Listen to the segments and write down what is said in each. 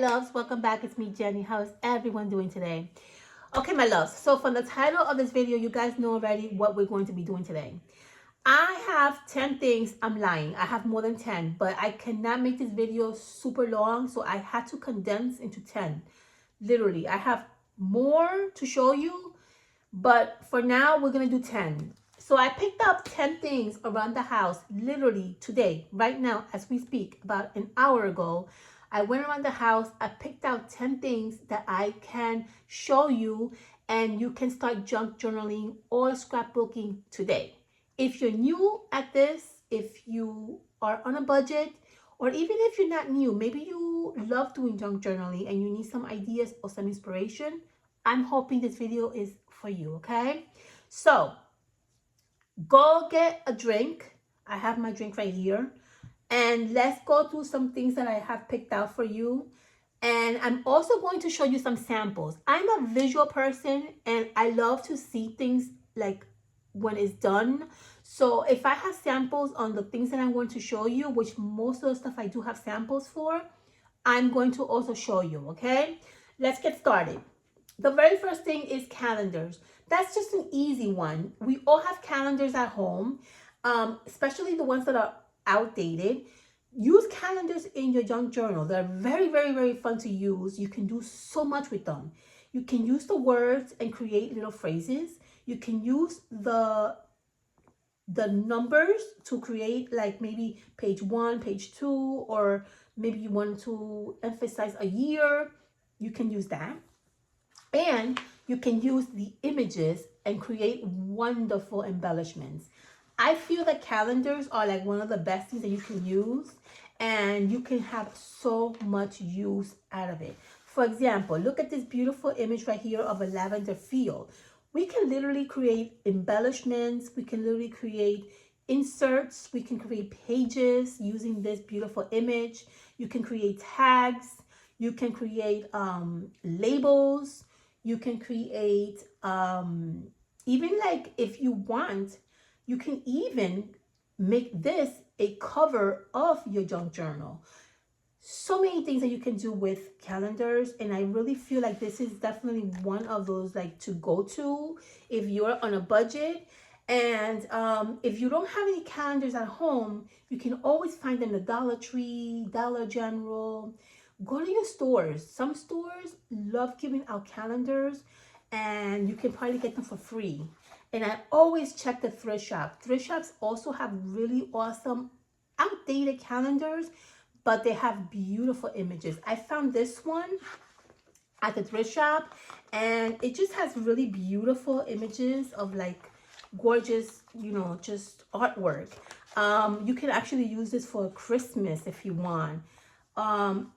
Loves, welcome back. It's me, Jenny. How is everyone doing today? Okay, my loves. So from the title of this video, you guys know already what we're going to be doing today. I have 10 things. I'm lying. I have more than 10, but I cannot make this video super long, so I had to condense into 10. Literally, I have more to show you, but for now, we're going to do 10. So I picked up 10 things around the house, literally today, right now, as we speak, about an hour ago. I went around the house, I picked out 10 things that I can show you, and you can start junk journaling or scrapbooking today. If you're new at this, if you are on a budget, or even if you're not new, maybe you love doing junk journaling and you need some ideas or some inspiration, I'm hoping this video is for you, okay? So, go get a drink. I have my drink right here. And let's go through some things that I have picked out for you. And I'm also going to show you some samples. I'm a visual person and I love to see things like when it's done. So if I have samples on the things that I'm going to show you, which most of the stuff I do have samples for, I'm going to also show you, okay? Let's get started. The very first thing is calendars. That's just an easy one. We all have calendars at home, especially the ones that are outdated. Use calendars in your junk journal. They're very, very, very fun to use. You can do so much with them. You can use the words and create little phrases. You can use the numbers to create like maybe page 1, page 2, or maybe you want to emphasize a year. You can use that. And you can use the images and create wonderful embellishments. I feel that calendars are like one of the best things that you can use, and you can have so much use out of it. For example, look at this beautiful image right here of a lavender field. We can literally create embellishments. We can literally create inserts. We can create pages using this beautiful image. You can create tags. You can create labels. You can create, even like if you want, you can even make this a cover of your junk journal. So many things that you can do with calendars, and I really feel like this is definitely one of those like to go to if you're on a budget. And if you don't have any calendars at home, you can always find them at Dollar Tree, Dollar General. Go to your stores. Some stores love giving out calendars, and you can probably get them for free. And I always check the thrift shop. Thrift shops also have really awesome outdated calendars, but they have beautiful images. I found this one at the thrift shop, and it just has really beautiful images of like gorgeous, you know, just artwork. You can actually use this for Christmas if you want.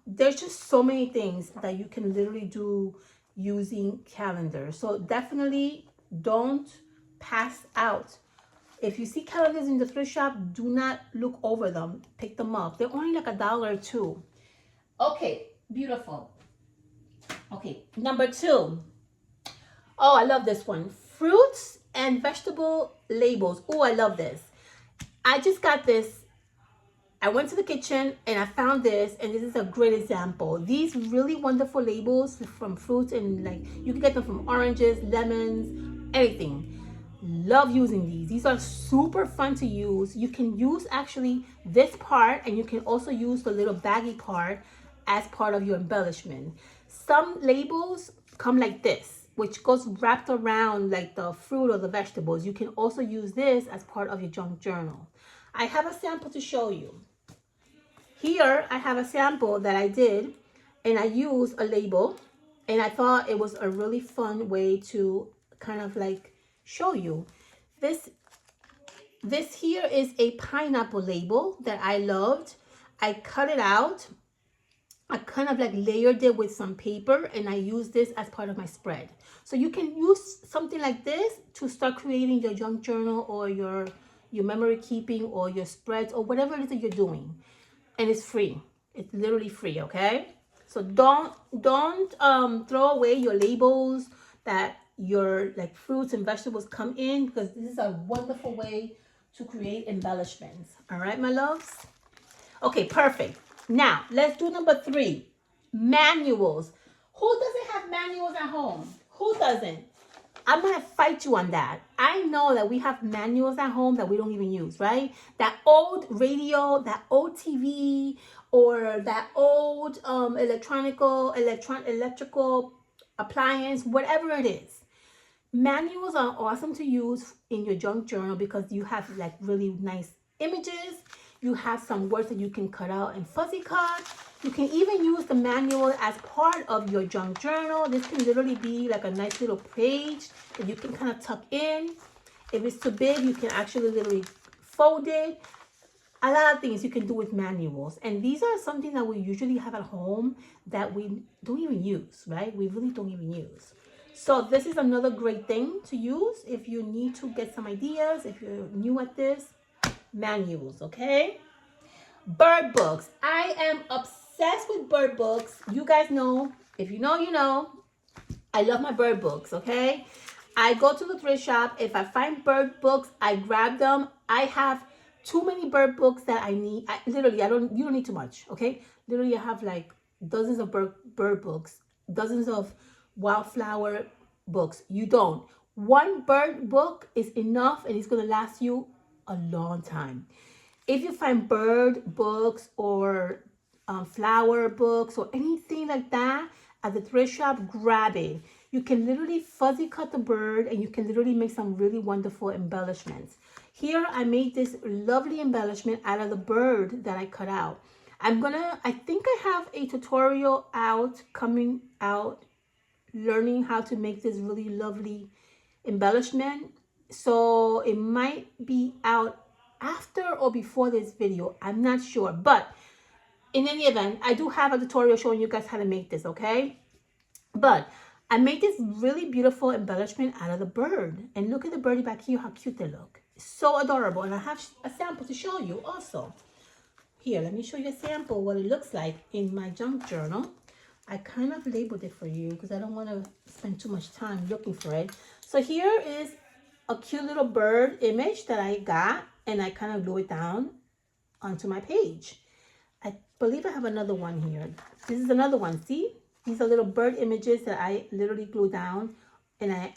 There's just so many things that you can literally do using calendars. So definitely don't pass out. If you see calendars in the thrift shop, do not look over them. Pick them up. They're only like $1 or $2. Okay, beautiful. Okay, number 2. Oh, I love this one. Fruits and vegetable labels. Oh, I love this. I just got this. I went to the kitchen and I found this, and this is a great example. These really wonderful labels from fruits, and like you can get them from oranges, lemons, anything. Love using these. These are super fun to use. You can use actually this part, and you can also use the little baggy part as part of your embellishment. Some labels come like this, which goes wrapped around like the fruit or the vegetables. You can also use this as part of your junk journal. I have a sample to show you. Here I have a sample that I did, and I used a label, and I thought it was a really fun way to kind of like show you. This here is a pineapple label that I loved. I cut it out. I kind of like layered it with some paper, and I used this as part of my spread. So you can use something like this to start creating your junk journal or your memory keeping or your spreads or whatever it is that you're doing. And it's free. It's literally free, okay? So don't throw away your labels that your like fruits and vegetables come in, because this is a wonderful way to create embellishments. All right, my loves? Okay, perfect. Now, let's do number 3. Manuals. Who doesn't have manuals at home? Who doesn't? I'm going to fight you on that. I know that we have manuals at home that we don't even use, right? That old radio, that old TV, or that old electrical appliance, whatever it is. Manuals are awesome to use in your junk journal because you have like really nice images. You have some words that you can cut out and fuzzy cut. You can even use the manual as part of your junk journal. This can literally be like a nice little page that you can kind of tuck in. If it's too big, you can actually literally fold it. A lot of things you can do with manuals. And these are something that we usually have at home that we don't even use, right? We really don't even use. So this is another great thing to use if you need to get some ideas, if you're new at this. Manuals, okay? Bird books. I am obsessed with bird books. You guys know, if you know, you know. I love my bird books, okay? I go to the thrift shop. If I find bird books, I grab them. I have too many bird books that I need. You don't need too much, okay? Literally, I have like dozens of bird books, dozens of Wildflower books. You don't. One bird book is enough and it's going to last you a long time. If you find bird books or flower books or anything like that at the thrift shop, grab it. You can literally fuzzy cut the bird and you can literally make some really wonderful embellishments. Here I made this lovely embellishment out of the bird that I cut out. I think I have a tutorial coming out learning how to make this really lovely embellishment. So it might be out after or before this video. I'm not sure. But in any event, I do have a tutorial showing you guys how to make this, okay? But I made this really beautiful embellishment out of the bird. And look at the birdie back here, how cute they look. So adorable. And I have a sample to show you also. Here, let me show you a sample what it looks like in my junk journal. I kind of labeled it for you because I don't want to spend too much time looking for it. So here is a cute little bird image that I got, and I kind of glue it down onto my page. I believe I have another one here. This is another one. See? These are little bird images that I literally glue down, and I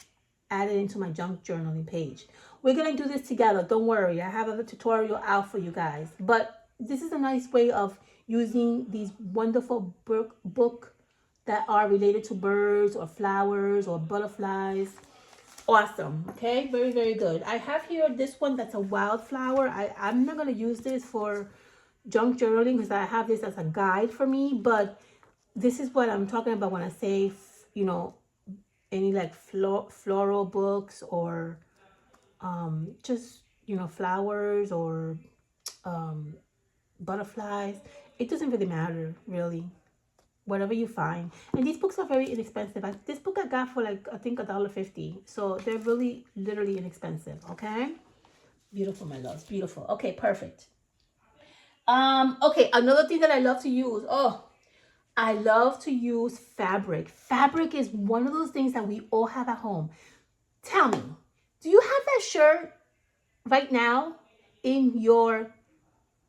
added into my junk journaling page. We're going to do this together. Don't worry. I have a tutorial out for you guys. But this is a nice way of using these wonderful book that are related to birds or flowers or butterflies. Awesome. Okay, very, very good. I have here this one that's a wildflower. I'm not going to use this for junk journaling because I have this as a guide for me, but this is what I'm talking about when I say, you know, any like floral books or just, you know, flowers or butterflies. It doesn't really matter, really. Whatever you find. And these books are very inexpensive. This book I got for like, I think $1.50. So they're really, literally inexpensive. Okay. Beautiful, my loves. Beautiful. Okay, perfect. Okay, another thing that I love to use. Oh, I love to use fabric. Fabric is one of those things that we all have at home. Tell me, do you have that shirt right now in your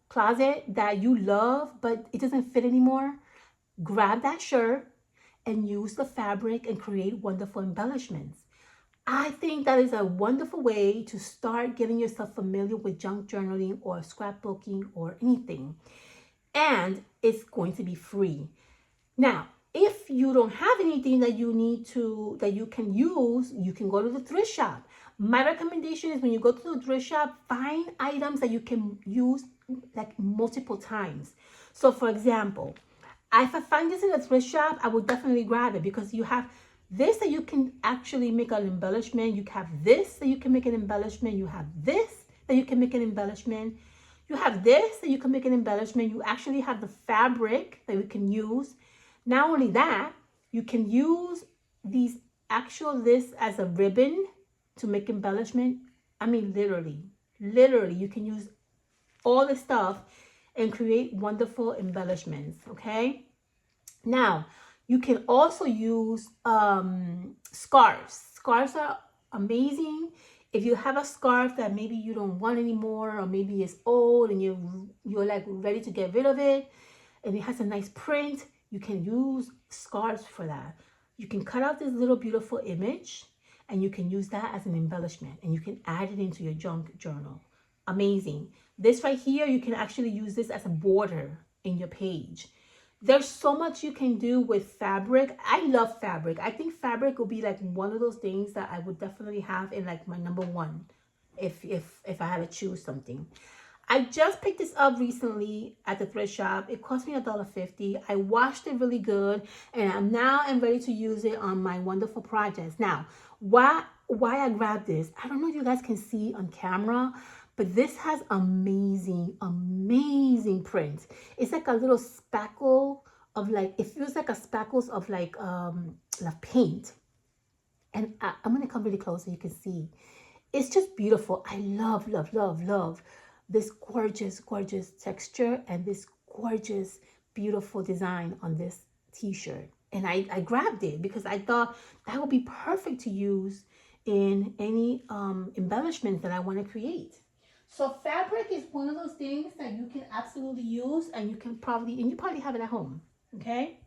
closet that you love, but it doesn't fit anymore? Grab that shirt and use the fabric and create wonderful embellishments. I think that is a wonderful way to start getting yourself familiar with junk journaling or scrapbooking or anything. And it's going to be free. Now, if you don't have anything that you can use, you can go to the thrift shop. My recommendation is when you go to the thrift shop, find items that you can use like multiple times. So for example, if I find this in a thrift shop, I would definitely grab it because you have this that you can actually make an embellishment. You have this that you can make an embellishment. You have this that you can make an embellishment. You have this that you can make an embellishment. You actually have the fabric that you can use. Not only that, you can use this as a ribbon to make embellishment. I mean, literally, you can use all this stuff and create wonderful embellishments, okay? Now, you can also use scarves. Scarves are amazing. If you have a scarf that maybe you don't want anymore, or maybe it's old and you're like ready to get rid of it, and it has a nice print, You can use scarves for that. You can cut out this little beautiful image and you can use that as an embellishment and you can add it into your junk journal. Amazing. This right here, you can actually use this as a border in your page. There's so much you can do with fabric. I love fabric. I think fabric will be like one of those things that I would definitely have in like my number one if I had to choose something. I just picked this up recently at the thrift shop. It cost me $1.50. I washed it really good and I'm ready to use it on my wonderful projects. Now, why I grabbed this, I don't know if you guys can see on camera, but this has amazing print. It's like a little spackle of like, it feels like a spackles of like paint. And I'm gonna come really close so you can see. It's just beautiful. I love this gorgeous texture and this gorgeous, beautiful design on this t-shirt. And I grabbed it because I thought that would be perfect to use in any embellishments that I want to create. So fabric is one of those things that you can absolutely use and you probably have it at home. Okay.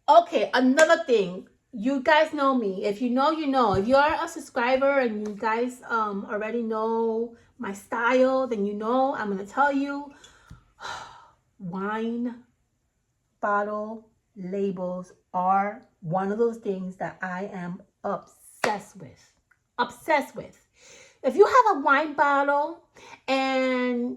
Okay, another thing. You guys know me. If you know, you know. If you're a subscriber and you guys already know my style, then you know I'm going to tell you. Wine bottle labels are one of those things that I am obsessed with. Obsessed with. If you have a wine bottle and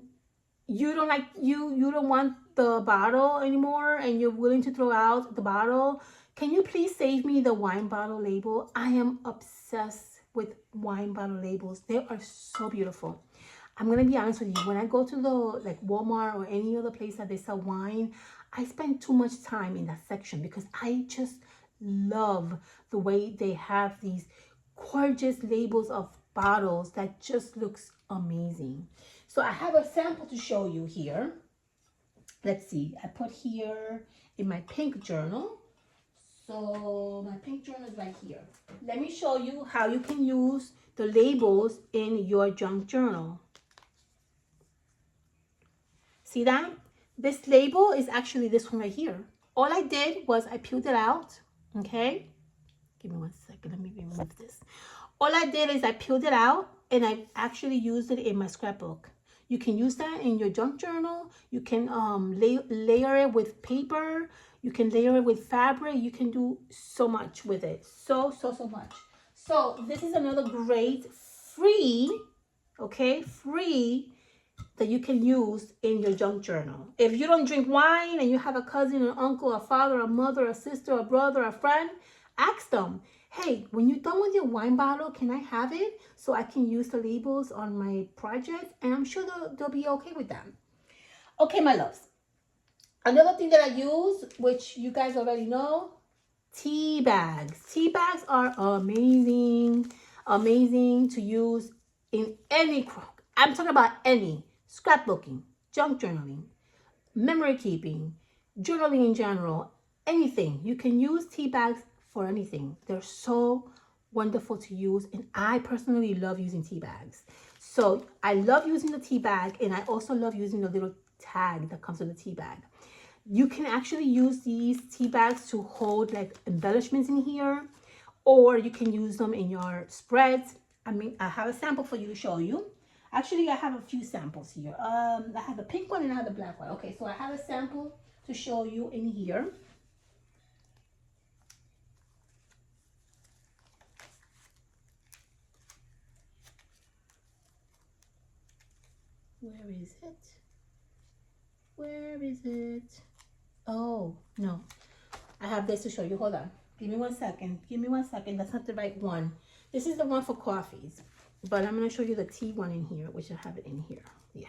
you don't like you don't want the bottle anymore and you're willing to throw out the bottle, can you please save me the wine bottle label? I am obsessed with wine bottle labels. They are so beautiful. I'm gonna be honest with you. When I go to the like Walmart or any other place that they sell wine, I spend too much time in that section because I just love the way they have these gorgeous labels of bottles that just looks amazing. So I have a sample to show you here. Let's see. I put here in my pink journal. So my pink journal is right here. Let me show you how you can use the labels in your junk journal. See that? This label is actually this one right here. All I did was I peeled it out. Okay. Give me 1 second. Let me remove this. All I did is I peeled it out and I actually used it in my scrapbook. You can use that in your junk journal. You can layer it with paper. You can layer it with fabric. You can do so much with it. So much. So this is another great free that you can use in your junk journal. If you don't drink wine and you have a cousin, an uncle, a father, a mother, a sister, a brother, a friend, ask them, hey, when you're done with your wine bottle, can I have it so I can use the labels on my project? And I'm sure they'll be okay with that. Okay, my loves. Another thing that I use, which you guys already know, tea bags. Tea bags are amazing to use in any, I'm talking about any, scrapbooking, junk journaling, memory keeping, journaling in general, anything. You can use tea bags for anything. They're so wonderful to use, and I personally love using tea bags. So I love using the tea bag, and I also love using the little tag that comes with the tea bag. You can actually use these tea bags to hold like embellishments in here, or you can use them in your spreads. I mean, I have a sample for you to show you. Actually, I have a few samples here. I have the pink one and I have the black one. Okay, so I have a sample to show you in here. Where is it? Where is it? Oh, no. I have this to show you. Hold on. Give me 1 second. Give me 1 second. That's not the right one. This is the one for coffees. But I'm going to show you the tea one in here, which I have it in here. Yeah.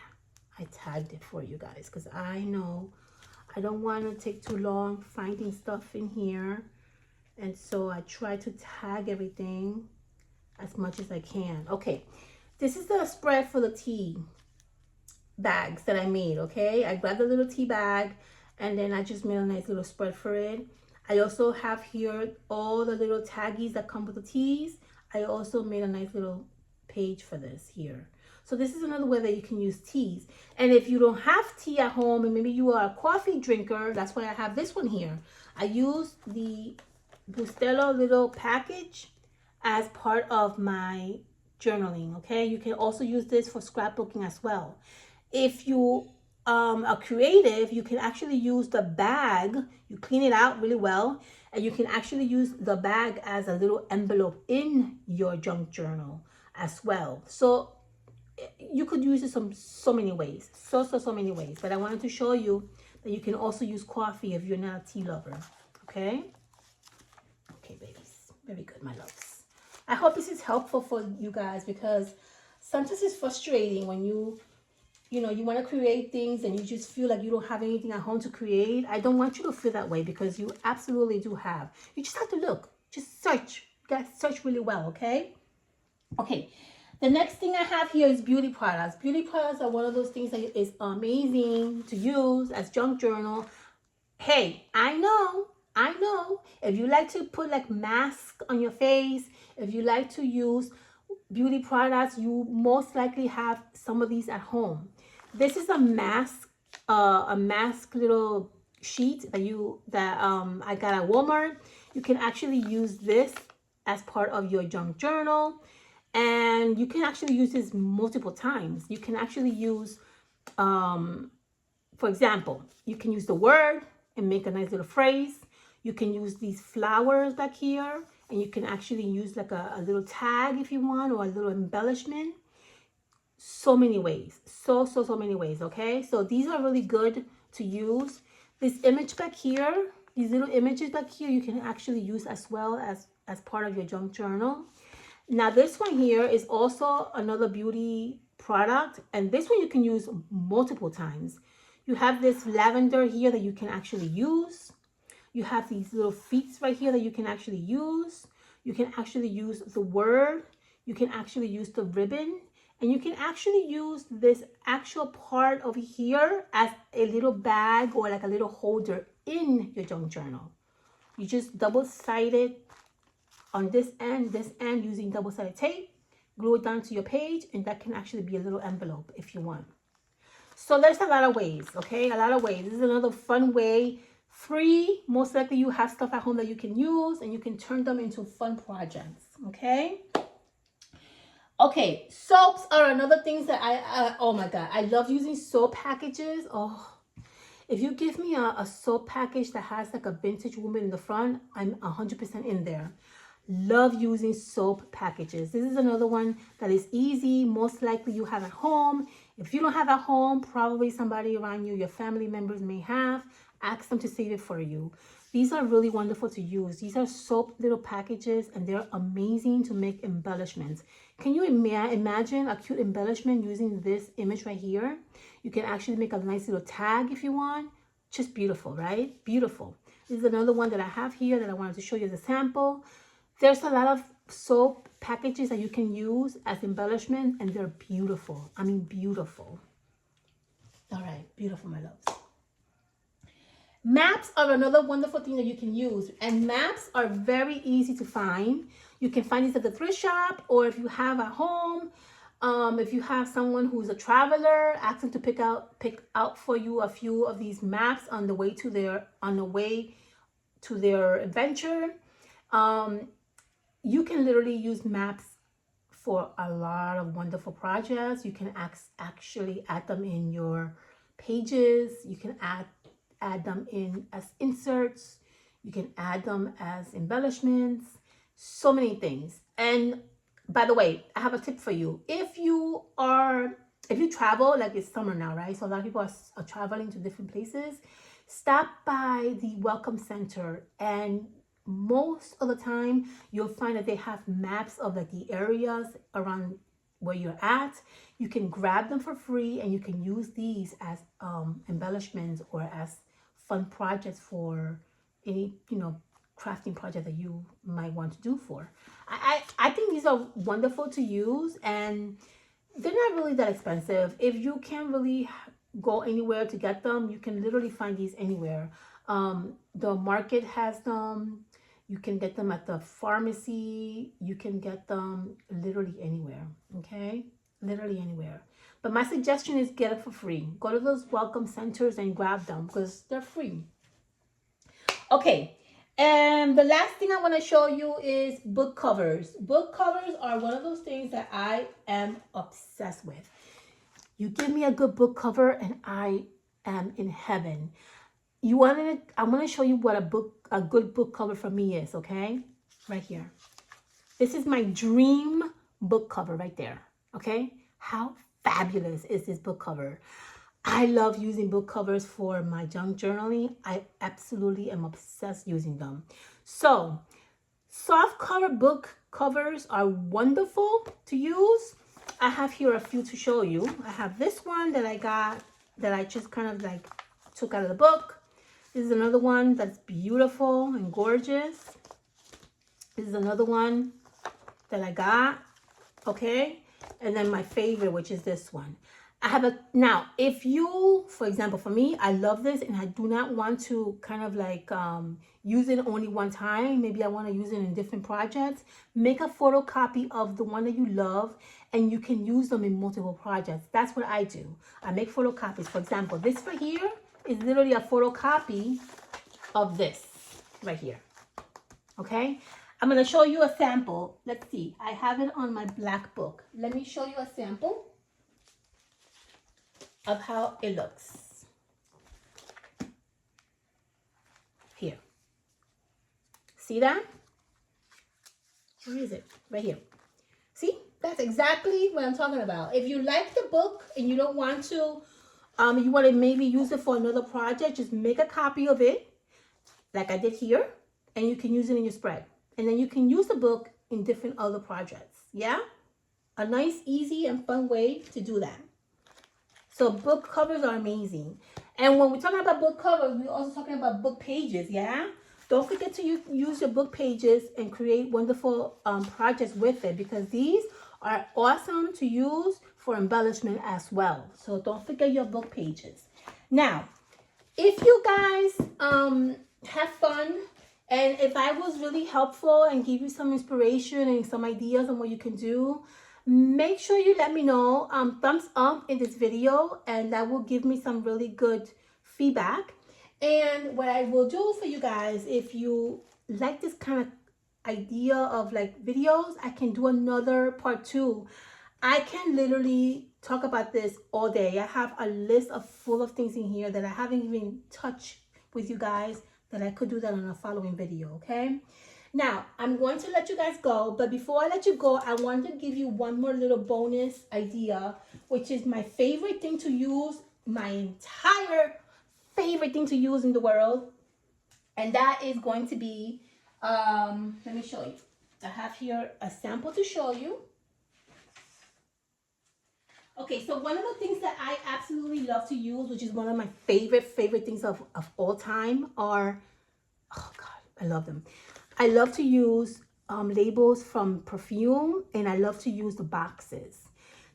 I tagged it for you guys because I know I don't want to take too long finding stuff in here. And so I try to tag everything as much as I can. Okay. This is the spread for the tea bags that I made, okay? I grabbed a little tea bag and then I just made a nice little spread for it. I also have here all the little taggies that come with the teas. I also made a nice little page for this here. So this is another way that you can use teas. And if you don't have tea at home and maybe you are a coffee drinker, that's why I have this one here. I use the Bustelo little package as part of my journaling, okay? You can also use this for scrapbooking as well. If you are creative, you can actually use the bag. You clean it out really well, and you can actually use the bag as a little envelope in your junk journal as well. So you could use it so many ways, so many ways. But I wanted to show you that you can also use coffee if you're not a tea lover. Okay, babies, very good, my loves. I hope this is helpful for you guys, because sometimes it's frustrating when you want to create things and you just feel like you don't have anything at home to create. I don't want you to feel that way, because you absolutely do have. You just have to look, just search. You guys search really well, okay? Okay, the next thing I have here is beauty products. Beauty products are one of those things that is amazing to use as junk journal. Hey, I know. If you like to put like mask on your face, if you like to use beauty products, you most likely have some of these at home. This is a mask little sheet that I got at Walmart. You can actually use this as part of your junk journal, and you can actually use this multiple times. You can actually use, for example, you can use the word and make a nice little phrase. You can use these flowers back here, and you can actually use like a little tag if you want, or a little embellishment. So many ways, so many ways. Okay, so these are really good to use. This image back here, these little images back here, you can actually use as well as part of your junk journal. Now this one here is also another beauty product, and this one you can use multiple times. You have this lavender here that you can actually use. You have these little feet right here that you can actually use. You can actually use the word. You can actually use the ribbon. And you can actually use this actual part over here as a little bag or like a little holder in your junk journal. You just double-side it on this end using double-sided tape. Glue it down to your page, and that can actually be a little envelope if you want. So there's a lot of ways, okay? A lot of ways. This is another fun way. Free. Most likely you have stuff at home that you can use, and you can turn them into fun projects, okay? Okay, soaps are another thing that oh my God, I love using soap packages. Oh, if you give me a soap package that has like a vintage woman in the front, I'm 100% in there. Love using soap packages. This is another one that is easy. Most likely you have at home. If you don't have at home, probably somebody around you, your family members may have. Ask them to save it for you. These are really wonderful to use. These are soap little packages, and they're amazing to make embellishments. Can you imagine a cute embellishment using this image right here? You can actually make a nice little tag if you want. Just beautiful, right? Beautiful. This is another one that I have here that I wanted to show you as a sample. There's a lot of soap packages that you can use as embellishment, and they're beautiful. I mean, beautiful. All right, beautiful, my loves. Maps are another wonderful thing that you can use, and maps are very easy to find. You can find these at the thrift shop, or if you have at home, if you have someone who's a traveler, ask them to pick out for you a few of these maps on the way to their adventure. You can literally use maps for a lot of wonderful projects. You can actually add them in your pages. You can add them in as inserts. You can add them as embellishments. So many things. And by the way, I have a tip for you. If you travel, like it's summer now, right? So a lot of people are traveling to different places. Stop by the welcome center, and most of the time you'll find that they have maps of like the areas around where you're at. You can grab them for free, and you can use these as embellishments or as fun projects for any crafting project that you might want to do for. I think these are wonderful to use, and they're not really that expensive. If you can't really go anywhere to get them, you can literally find these anywhere. The market has them. You can get them at the pharmacy. You can get them literally anywhere. Okay, literally anywhere. But my suggestion is get it for free. Go to those welcome centers and grab them because they're free. Okay, and the last thing I want to show you is book covers. Book covers are one of those things that I am obsessed with. You give me a good book cover and I am in heaven. I want to show you what a good book cover for me is, okay? Right here. This is my dream book cover right there, okay? How fabulous is this book cover? I love using book covers for my junk journaling. I absolutely am obsessed using them. So, soft cover book covers are wonderful to use. I have here a few to show you. I have this one that I got that I just kind of like took out of the book. This is another one that's beautiful and gorgeous. This is another one that I got, okay? And then my favorite, which is this one. Now, if you, for example, for me, I love this and I do not want to kind of like use it only one time. Maybe I want to use it in different projects. Make a photocopy of the one that you love and you can use them in multiple projects. That's what I do. I make photocopies. For example, this right here is literally a photocopy of this right here, okay? I'm going to show you a sample. Let's see. I have it on my black book. Let me show you a sample of how it looks. Here. See that? Where is it? Right here. See? That's exactly what I'm talking about. If you like the book and you don't want to, you want to maybe use it for another project, just make a copy of it, like I did here, and you can use it in your spread. And then you can use the book in different other projects. Yeah? A nice, easy, and fun way to do that. So book covers are amazing. And when we're talking about book covers, we're also talking about book pages, yeah? Don't forget to use your book pages and create wonderful projects with it because these are awesome to use for embellishment as well. So don't forget your book pages. Now, if you guys have fun and if I was really helpful and give you some inspiration and some ideas on what you can do, make sure you let me know, thumbs up in this video, and that will give me some really good feedback. And what I will do for you guys, if you like this kind of idea of like videos, I can do another part 2. I can literally talk about this all day. I have a list full of things in here that I haven't even touched with you guys that I could do that on a following video, okay? Now, I'm going to let you guys go, but before I let you go, I want to give you one more little bonus idea, which is my favorite thing to use, my entire favorite thing to use in the world, and that is going to be, let me show you. I have here a sample to show you. Okay, so one of the things that I absolutely love to use, which is one of my favorite things of all time are, oh God, I love them. I love to use labels from Perfume, and I love to use the boxes.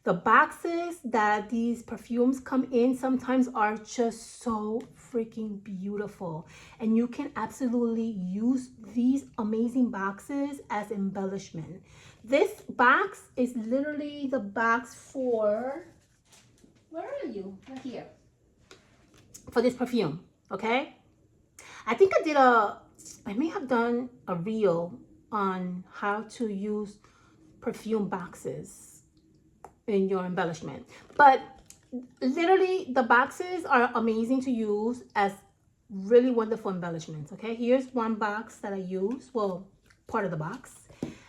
The boxes that these perfumes come in sometimes are just so freaking beautiful. And you can absolutely use these amazing boxes as embellishment. This box is literally the box for, where are you? Right here. For this perfume, okay? I think I may have done a reel on how to use perfume boxes in your embellishment. But literally the boxes are amazing to use as really wonderful embellishments, okay? Here's one box that I use, well, part of the box.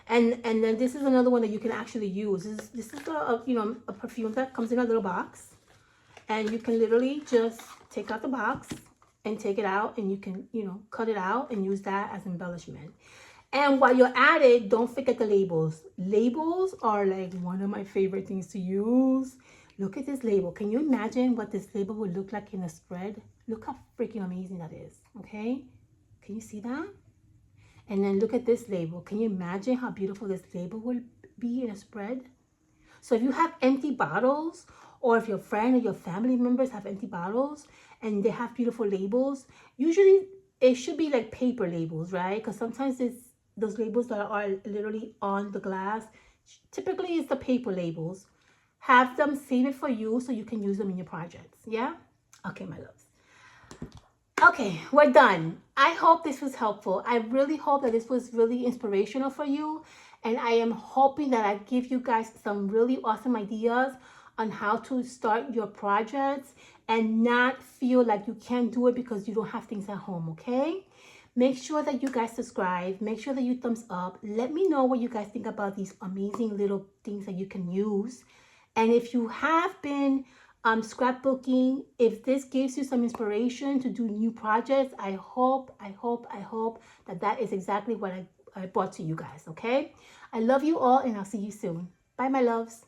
And then this is another one that you can actually use. This is a perfume that comes in a little box. And you can literally just take out the box and take it out, and you can, cut it out and use that as embellishment. And while you're at it, don't forget the labels. Labels are like one of my favorite things to use. Look at this label. Can you imagine what this label would look like in a spread? Look how freaking amazing that is, okay? Can you see that? And then look at this label. Can you imagine how beautiful this label will be in a spread? So if you have empty bottles, or if your friend or your family members have empty bottles and they have beautiful labels, usually it should be like paper labels, right? Because sometimes it's those labels that are literally on the glass. Typically it's the paper labels. have them save it for you so you can use them in your projects. Yeah? Okay, my loves. Okay, we're done. I hope this was helpful. I really hope that this was really inspirational for you. And I am hoping that I give you guys some really awesome ideas on how to start your projects and not feel like you can't do it because you don't have things at home, okay? Make sure that you guys subscribe. Make sure that you thumbs up. Let me know what you guys think about these amazing little things that you can use. And if you have been scrapbooking, if this gives you some inspiration to do new projects, I hope that that is exactly what I brought to you guys, okay? I love you all and I'll see you soon. Bye, my loves.